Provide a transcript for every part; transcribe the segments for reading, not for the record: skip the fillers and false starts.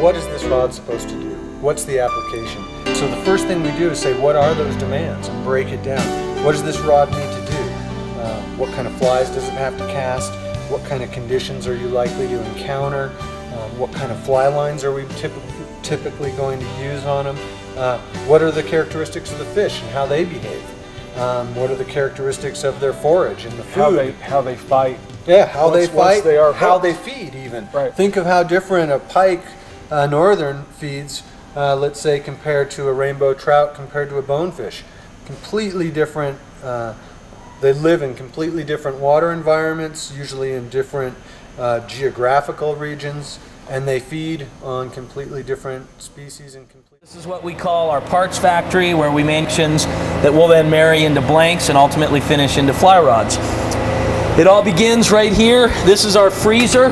what is this rod supposed to do? What's the application? So the first thing we do is say, what are those demands, and break it down. What does this rod need to do? What kind of flies does it have to cast? What kind of conditions are you likely to encounter? What kind of fly lines are we typically going to use on them? What are the characteristics of the fish and how they behave? What are the characteristics of their forage and the food? How they fight. Yeah, how they fight, they are how they feed even. Right. Think of how different a pike northern feeds, let's say, compared to a rainbow trout, compared to a bonefish. Completely different. They live in completely different water environments, usually in different geographical regions, and they feed on completely different species and This is what we call our parts factory, where we make sections that will then marry into blanks and ultimately finish into fly rods. It all begins right here. This is our freezer.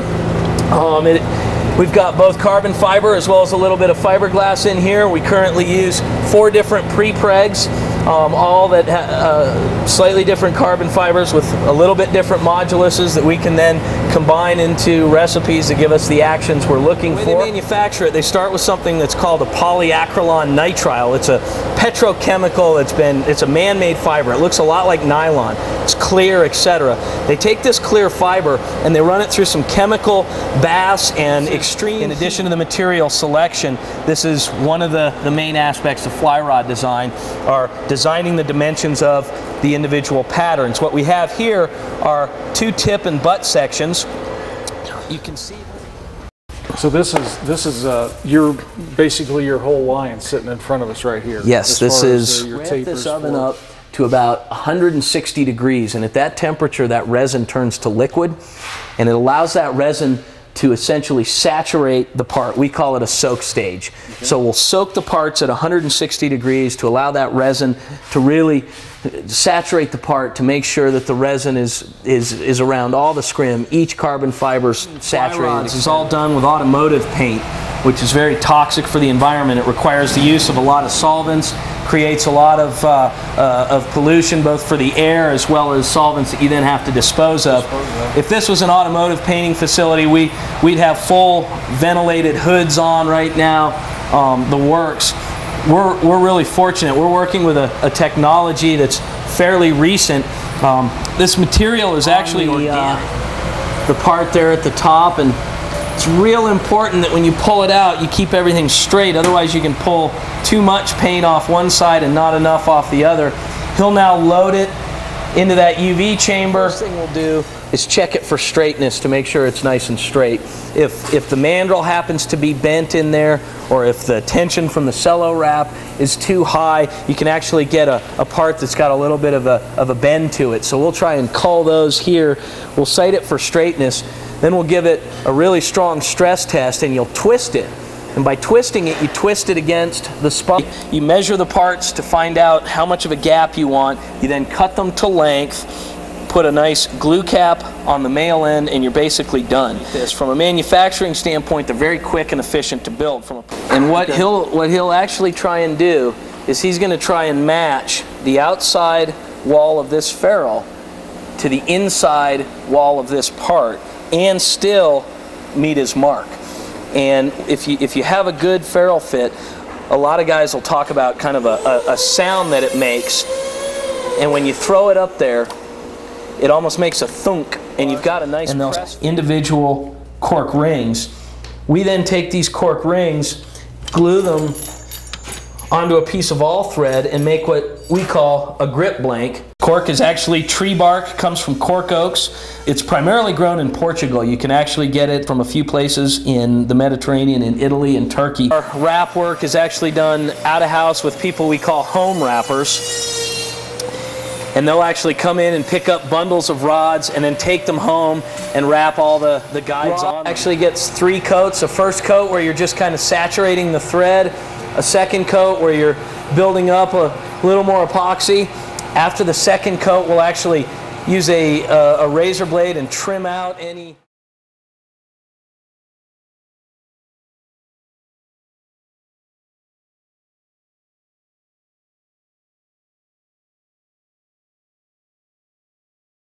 We've got both carbon fiber as well as a little bit of fiberglass in here. We currently use 4 different pre-pregs, all that slightly different carbon fibers with a little bit different moduluses that we can then combine into recipes that give us the actions we're looking for. When they manufacture it, they start with something that's called a polyacrylon nitrile. It's a petrochemical. It's a man-made fiber. It looks a lot like nylon. It's clear, etc. They take this clear fiber and they run it through some chemical baths and extreme. In addition to the material selection, this is one of the main aspects of fly rod design, are designing the dimensions of the individual patterns. What we have here are 2 tip and butt sections. You can see. So this is basically your whole line sitting in front of us right here. Yes, this is. Your Ramp this oven up to about 160 degrees, and at that temperature that resin turns to liquid, and it allows that resin to essentially saturate the part. We call it a soak stage. Okay. So we'll soak the parts at 160 degrees to allow that resin to really saturate the part, to make sure that the resin is around all the scrim, each carbon fiber's saturated. This is all done with automotive paint, which is very toxic for the environment. It requires the use of a lot of solvents, creates a lot of pollution both for the air as well as solvents that you then have to dispose of. If this was an automotive painting facility, we'd have full ventilated hoods on right now, the works. We're really fortunate. We're working with a technology that's fairly recent. This material is actually the part there at the top, and it's real important that when you pull it out, you keep everything straight. Otherwise, you can pull too much paint off one side and not enough off the other. He'll now load it into that UV chamber. First thing we'll do is check it for straightness to make sure it's nice and straight. If the mandrel happens to be bent in there, or if the tension from the cello wrap is too high, you can actually get a part that's got a little bit of a bend to it. So we'll try and cull those here. We'll sight it for straightness. Then we'll give it a really strong stress test, and you'll twist it. And by twisting it, you twist it against the spot. You measure the parts to find out how much of a gap you want. You then cut them to length, put a nice glue cap on the male end, and you're basically done. From a manufacturing standpoint, they're very quick and efficient to build. And what he'll actually try and do is he's going to try and match the outside wall of this ferrule to the inside wall of this part, and still meet his mark. And if you have a good ferrule fit, a lot of guys will talk about kind of a sound that it makes, and when you throw it up there, it almost makes a thunk, and you've got a nice and those individual cork rings. We then take these cork rings, glue them onto a piece of all thread, and make what we call a grip blank. Cork is actually tree bark, comes from cork oaks. It's primarily grown in Portugal. You can actually get it from a few places in the Mediterranean, in Italy and Turkey. Our wrap work is actually done out of house with people we call home wrappers. And they'll actually come in and pick up bundles of rods and then take them home and wrap all the guides on. It actually gets 3 coats. A first coat where you're just kind of saturating the thread. A second coat where you're building up a little more epoxy. After the second coat, we'll actually use a razor blade and trim out any